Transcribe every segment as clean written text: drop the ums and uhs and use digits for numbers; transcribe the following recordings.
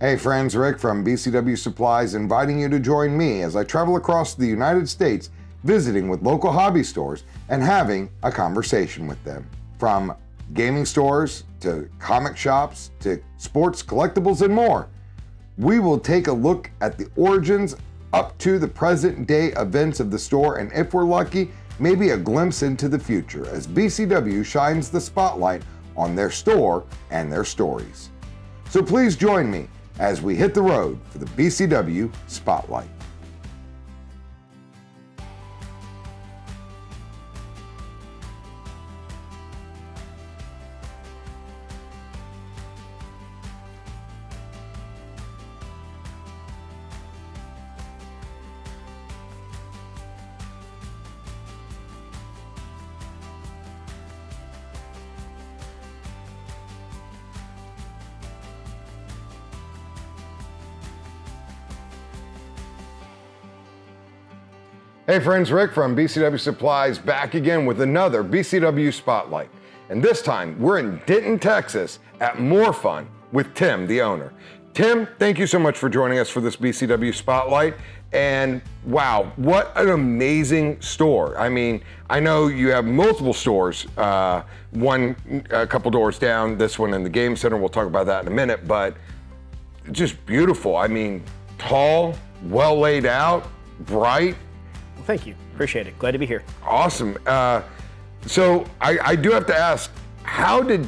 Hey friends, Rick from BCW Supplies inviting you to join me as I travel across the United States visiting with local hobby stores and having a conversation with them. From gaming stores to comic shops to sports collectibles and more. We will take a look at the origins up to the present day events of the store, and if we're lucky, maybe a glimpse into the future as BCW shines the spotlight on their store and their stories. So please join me as we hit the road for the BCW Spotlight. Hey friends, Rick from BCW Supplies back again with another BCW Spotlight. And this time we're in Denton, Texas at More Fun with Tim, the owner. Tim, thank you so much for joining us for this BCW Spotlight. And wow, what an amazing store. I mean, I know you have multiple stores, one a couple doors down, this one in the game center. We'll talk about that in a minute, but just beautiful. I mean, tall, well laid out, bright. Well, thank you. Appreciate it. Glad to be here. Awesome. So I do have to ask, how did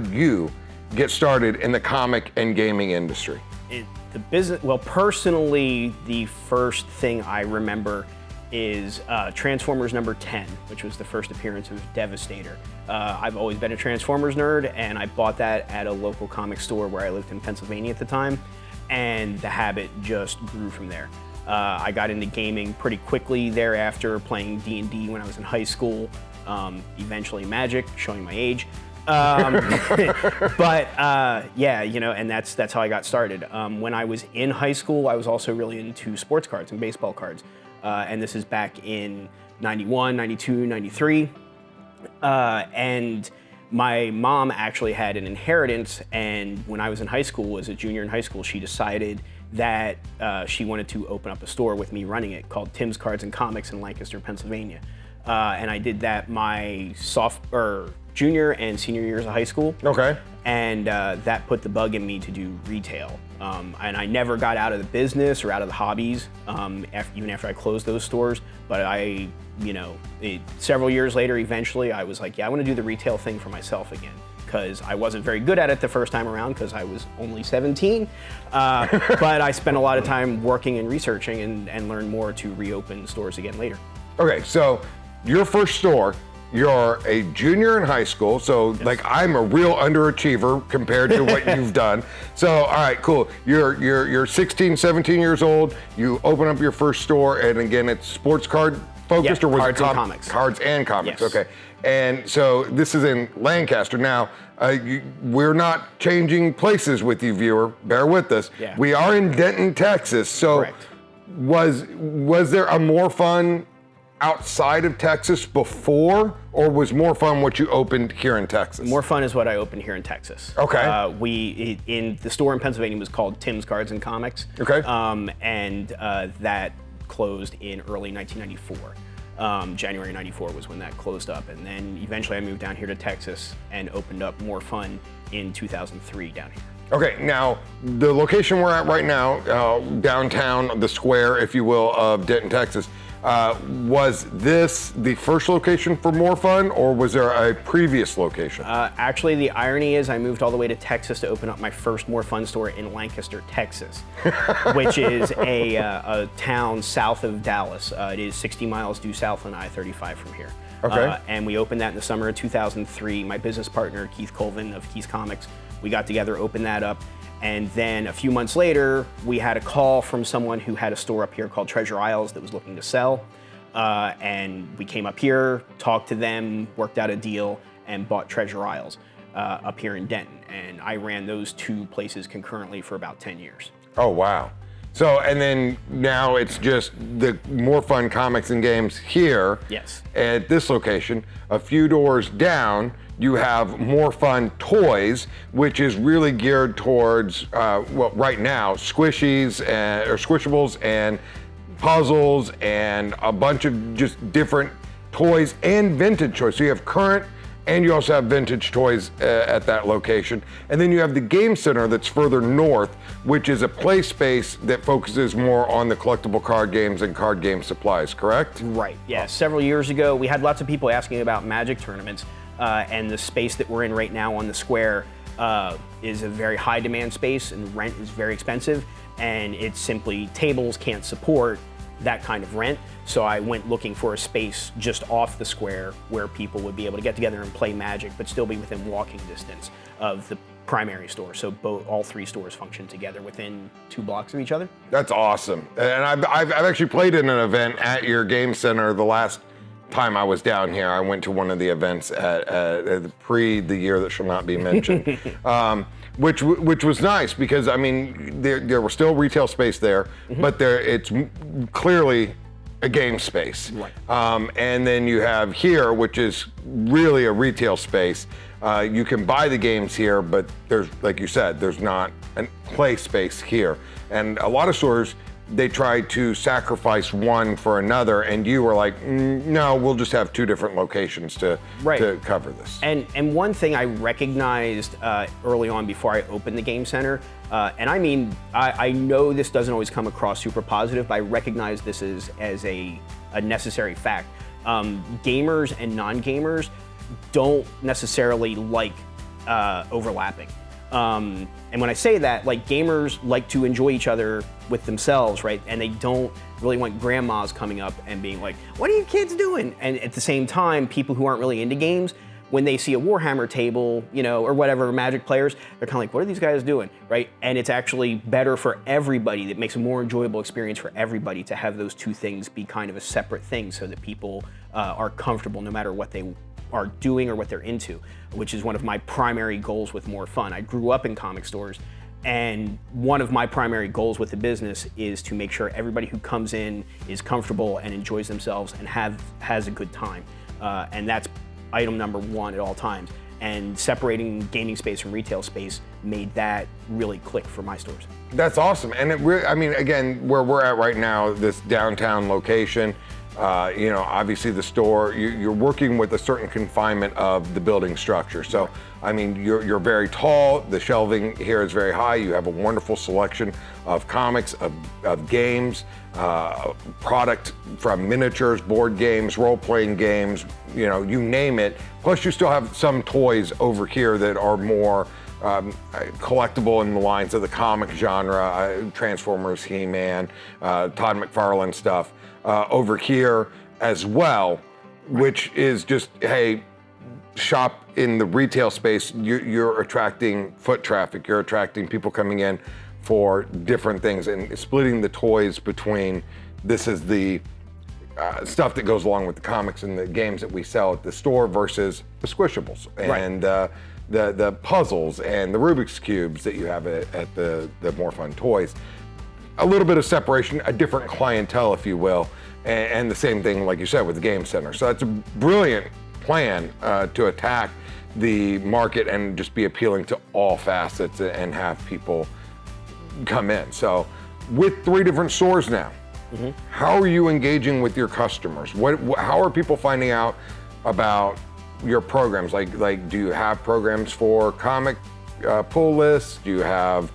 you get started in the comic and gaming industry? The business, well, personally, the first thing I remember is Transformers number 10, which was the first appearance of Devastator. I've always been a Transformers nerd, and I bought that at a local comic store where I lived in Pennsylvania at the time, and the habit just grew from there. I got into gaming pretty quickly thereafter, playing D&D when I was in high school, eventually Magic, showing my age. But yeah, you know, and that's how I got started. When I was in high school, I was also really into sports cards and baseball cards. And this is back in 91, 92, 93. And my mom actually had an inheritance, and when I was in high school, as a junior in high school, she decided that she wanted to open up a store with me running it called Tim's Cards and Comics in Lancaster, Pennsylvania. And I did that my junior and senior years of high school. Okay. And that put the bug in me to do retail. And I never got out of the business or out of the hobbies, even after I closed those stores. But several years later, eventually, I was like, yeah, I want to do the retail thing for myself again, because I wasn't very good at it the first time around because I was only 17. But I spent a lot of time working and researching and learned more to reopen stores again later. Okay, so your first store, you're a junior in high school, so yes. Like I'm a real underachiever compared to what you've done. So, all right, cool. You're 16, 17 years old. You open up your first store, and again, it's sports card focused, or was cards it and comics? Cards and comics. Yes. Okay. And so this is in Lancaster. Now, we're not changing places with you, viewer. Bear with us. Yeah. We are in Denton, Texas. So, correct. Was there a More Fun outside of Texas before, or was More Fun what you opened here in Texas? More Fun is what I opened here in Texas. Okay. In the store in Pennsylvania was called Tim's Cards and Comics. Okay. And that closed in early 1994. January 94 was when that closed up, and then eventually I moved down here to Texas and opened up More Fun in 2003 down here. Okay, now the location we're at right now, downtown, the square, if you will, of Denton, Texas, was this the first location for More Fun, or was there a previous location? Actually, the irony is I moved all the way to Texas to open up my first More Fun store in Lancaster, Texas, which is a town south of Dallas. It is 60 miles due south on I-35 from here. Okay. And we opened that in the summer of 2003. My business partner, Keith Colvin of Keith's Comics, we got together, opened that up. And then a few months later, we had a call from someone who had a store up here called Treasure Isles that was looking to sell. And we came up here, talked to them, worked out a deal, and bought Treasure Isles up here in Denton. And I ran those two places concurrently for about 10 years. Oh, wow. So, and then now it's just the More Fun Comics and Games here. Yes. At this location. A few doors down, you have More Fun Toys, which is really geared towards, well, right now, squishies or squishables and puzzles and a bunch of just different toys and vintage toys. So you have current and you also have vintage toys at that location. And then you have the game center that's further north, which is a play space that focuses more on the collectible card games and card game supplies, correct? Right, yeah. Several years ago, we had lots of people asking about Magic tournaments, and the space that we're in right now on the square is a very high demand space, and rent is very expensive, and it's simply tables can't support that kind of rent. So I went looking for a space just off the square where people would be able to get together and play Magic, but still be within walking distance of the primary store. So all three stores function together within 2 blocks of each other. That's awesome. And I've actually played in an event at your game center the last time I was down here. I went to one of the events at pre the year that shall not be mentioned. Which was nice because, I mean, there was still retail space there, but it's clearly a game space. Right. And then you have here, which is really a retail space. You can buy the games here, but there's, like you said, there's not a play space here. And a lot of stores, they try to sacrifice one for another, and you were like, no, we'll just have 2 different locations to cover this. And one thing I recognized early on before I opened the game center, and I mean, I know this doesn't always come across super positive, but I recognize this as a necessary fact. Gamers and non-gamers don't necessarily like overlapping. And when I say that, like, gamers like to enjoy each other with themselves, right? And they don't really want grandmas coming up and being like, what are you kids doing? And at the same time, people who aren't really into games, when they see a Warhammer table, you know, or whatever, Magic players, they're kind of like, what are these guys doing, right? And it's actually better for everybody. It makes a more enjoyable experience for everybody to have those 2 things be kind of a separate thing so that people are comfortable no matter what they are doing or what they're into, which is one of my primary goals with More Fun. I grew up in comic stores, and one of my primary goals with the business is to make sure everybody who comes in is comfortable and enjoys themselves and has a good time. And that's item number 1 at all times. And separating gaming space from retail space made that really click for my stores. That's awesome. And I mean, again, where we're at right now, this downtown location, you know, obviously the store, you're working with a certain confinement of the building structure. So, I mean, you're very tall, the shelving here is very high, you have a wonderful selection of comics, of games, product from miniatures, board games, role-playing games, you know, you name it. Plus you still have some toys over here that are more collectible in the lines of the comic genre, Transformers, He-Man, Todd McFarlane stuff. Over here as well, which is just, hey, shop in the retail space, you're attracting foot traffic, you're attracting people coming in for different things and splitting the toys between, this is the stuff that goes along with the comics and the games that we sell at the store versus the squishables and the puzzles and the Rubik's Cubes that you have at the More Fun Toys. A little bit of separation, a different clientele, if you will, and the same thing, like you said, with the game center. So it's a brilliant plan to attack the market and just be appealing to all facets and have people come in. So with 3 different stores now, how are you engaging with your customers? How are people finding out about your programs? Like, do you have programs for comic pull lists? Do you have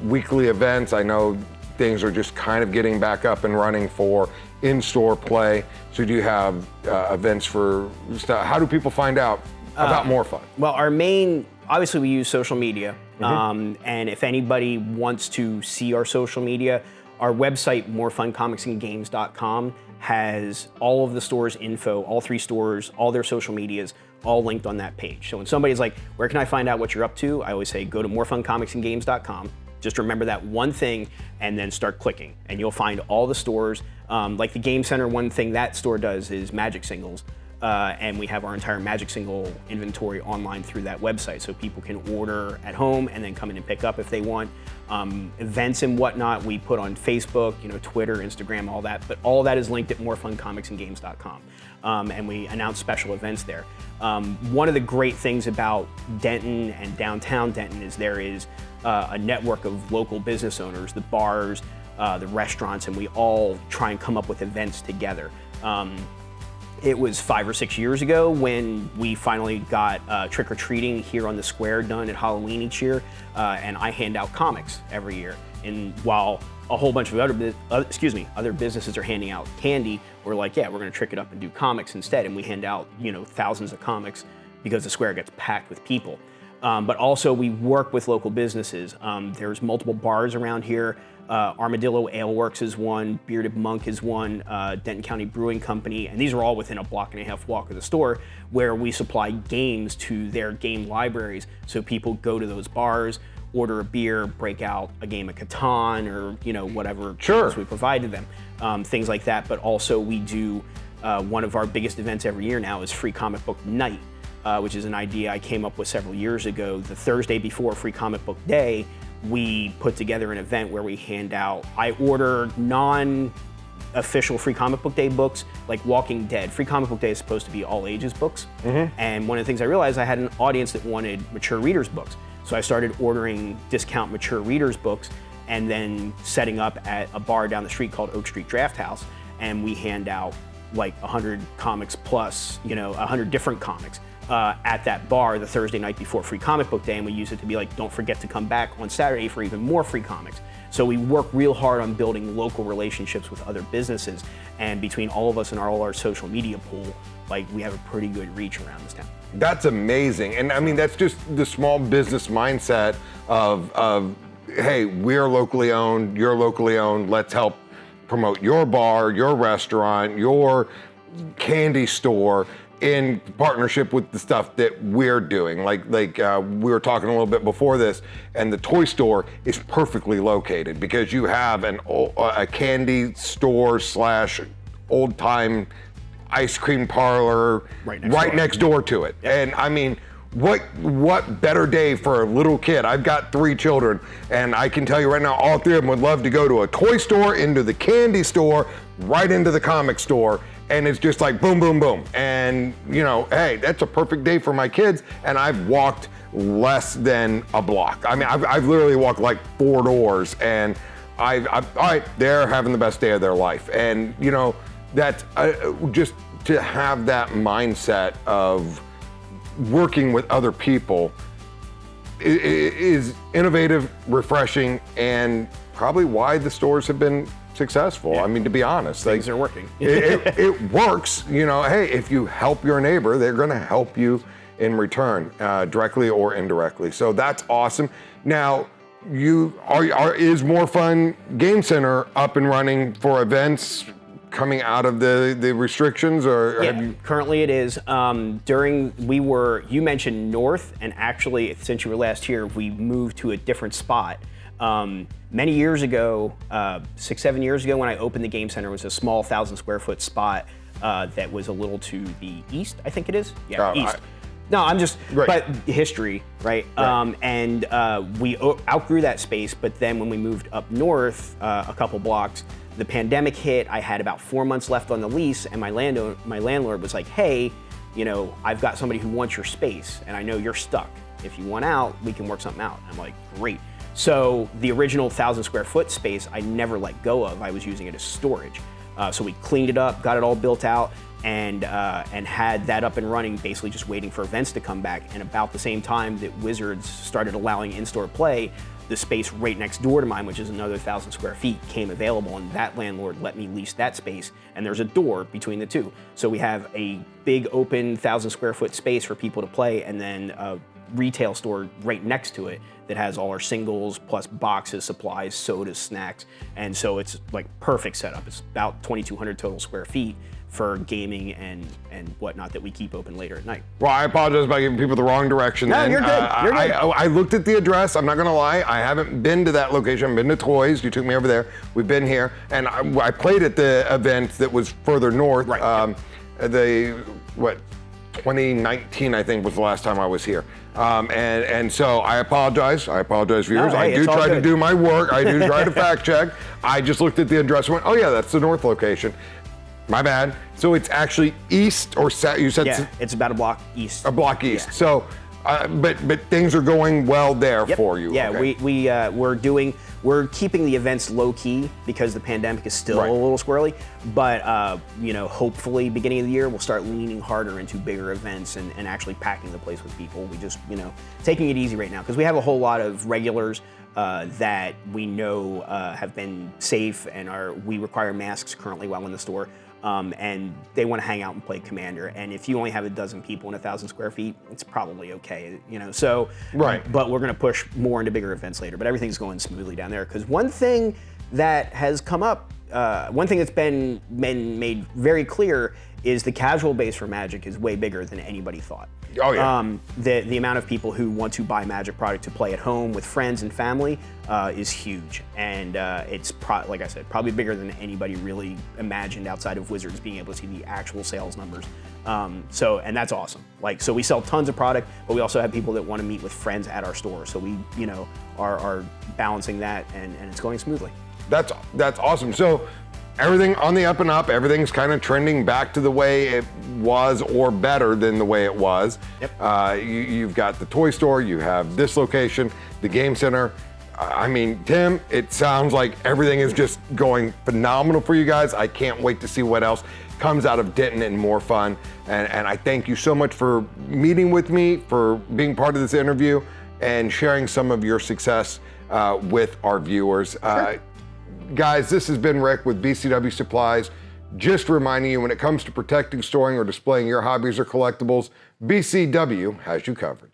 weekly events? I know things are just kind of getting back up and running for in-store play. So do you have events for stuff? How do people find out about More Fun? Well, obviously we use social media. And if anybody wants to see our social media, our website, morefuncomicsandgames.com, has all of the stores' info, all 3 stores, all their social medias, all linked on that page. So when somebody's like, where can I find out what you're up to? I always say, go to morefuncomicsandgames.com. Just remember that one thing and then start clicking, and you'll find all the stores. Like the Game Center, one thing that store does is Magic singles. and we have our entire Magic single inventory online through that website, so people can order at home and then come in and pick up if they want. Events and whatnot we put on Facebook, Twitter, Instagram, all that, but all that is linked at morefuncomicsandgames.com, and we announce special events there. One of the great things about Denton and downtown Denton is there is a network of local business owners, the bars, the restaurants, and we all try and come up with events together. It was 5 or 6 years ago when we finally got trick-or-treating here on the square done at Halloween each year, and I hand out comics every year. And while a whole bunch of other businesses are handing out candy, we're like, yeah, we're gonna trick it up and do comics instead, and we hand out thousands of comics because the square gets packed with people. But also we work with local businesses. There's multiple bars around here. Armadillo Ale Works is one, Bearded Monk is one, Denton County Brewing Company, and these are all within a block-and-a-half walk of the store, where we supply games to their game libraries. So people go to those bars, order a beer, break out a game of Catan, or whatever games we provide to them, things like that. But also we do one of our biggest events every year now is Free Comic Book Night, which is an idea I came up with several years ago. The Thursday before Free Comic Book Day, we put together an event where we hand out, I order non-official Free Comic Book Day books, like Walking Dead. Free Comic Book Day is supposed to be all ages books. And one of the things I realized, I had an audience that wanted mature readers books. So I started ordering discount mature readers books and then setting up at a bar down the street called Oak Street Draft House. And we hand out like 100 comics plus, 100 different comics. At that bar the Thursday night before Free Comic Book Day, and we use it to be like, don't forget to come back on Saturday for even more free comics. So we work real hard on building local relationships with other businesses, and between all of us and all our social media pool, like, we have a pretty good reach around this town. That's amazing, and I mean, that's just the small business mindset of hey, we're locally owned, you're locally owned, let's help promote your bar, your restaurant, your candy store, in partnership with the stuff that we're doing. Like we were talking a little bit before this, and the toy store is perfectly located because you have a candy store / old time ice cream parlor right next door to it. Yep. And I mean, what better day for a little kid? I've got 3 children, and I can tell you right now, all 3 of them would love to go to a toy store, into the candy store, right into the comic store, and it's just like boom, boom, boom. And hey, that's a perfect day for my kids, and I've walked less than a block. I mean, I've literally walked like 4 doors, and all right, they're having the best day of their life. And that's just to have that mindset of working with other people is innovative, refreshing, and probably why the stores have been successful. Yeah. I mean, to be honest, things are working. it works. Hey, if you help your neighbor, they're going to help you in return, directly or indirectly. So that's awesome. Now, is More Fun Game Center up and running for events coming out of the restrictions, or yeah, have you? Currently it is. You mentioned north, and actually, since you were last here, we moved to a different spot. Many years ago, 6-7 years ago, when I opened the game center, it was a small 1,000 square foot spot that was a little to the east, I think it is. Yeah, east. But history, right? We outgrew that space, but then when we moved up north a couple blocks, the pandemic hit. I had about 4 months left on the lease, and my landlord was like, hey, I've got somebody who wants your space, and I know you're stuck. If you want out, we can work something out. And I'm like, great. So the original 1,000 square foot space, I never let go of. I was using it as storage. So we cleaned it up, got it all built out, and had that up and running, basically just waiting for events to come back. And about the same time that Wizards started allowing in-store play, the space right next door to mine, which is another 1,000 square feet, came available, and that landlord let me lease that space, and there's a door between the two. So we have a big open 1,000 square foot space for people to play, and then a retail store right next to it that has all our singles plus boxes, supplies, sodas, snacks, and so it's like perfect setup. It's about 2,200 total square feet for gaming and whatnot that we keep open later at night. Well, I apologize about giving people the wrong direction. No, you're good. You're good. I looked at the address. I'm not gonna lie. I haven't been to that location. I've been to Toys. You took me over there. We've been here, and I played at the event that was further north. Right. 2019, I think, was the last time I was here. And so I apologize, viewers. No, hey, I do it's all try to good. do my work. I do try to fact check. I just looked at the address and went, oh yeah, that's the north location. My bad. So it's actually east or south, you said? Yeah, it's about a block east. A block east. Yeah. So, but things are going well there for you. Yeah, okay. we're keeping the events low key because the pandemic is still a little squirrely. But hopefully, beginning of the year, we'll start leaning harder into bigger events and actually packing the place with people. We just taking it easy right now because we have a whole lot of regulars that we know have been safe and we require masks currently while in the store. And they want to hang out and play Commander. And if you only have a dozen people in 1,000 square feet, it's probably okay, So, but we're going to push more into bigger events later. But everything's going smoothly down there because one thing that has come up, one thing that's been made very clear is the casual base for Magic is way bigger than anybody thought. Oh yeah. The amount of people who want to buy Magic product to play at home with friends and family is huge, and it's like I said, probably bigger than anybody really imagined outside of Wizards being able to see the actual sales numbers. And that's awesome. So we sell tons of product, but we also have people that want to meet with friends at our store. So we are balancing that, and it's going smoothly. That's awesome. So everything on the up and up, everything's kind of trending back to the way it was or better than the way it was. Yep. You've got the toy store, you have this location, the game center. I mean, Tim, it sounds like everything is just going phenomenal for you guys. I can't wait to see what else comes out of Denton and more fun. And I thank you so much for meeting with me, for being part of this interview, and sharing some of your success with our viewers. Sure. Guys, this has been Rick with BCW Supplies. Just reminding you, when it comes to protecting, storing, or displaying your hobbies or collectibles, BCW has you covered.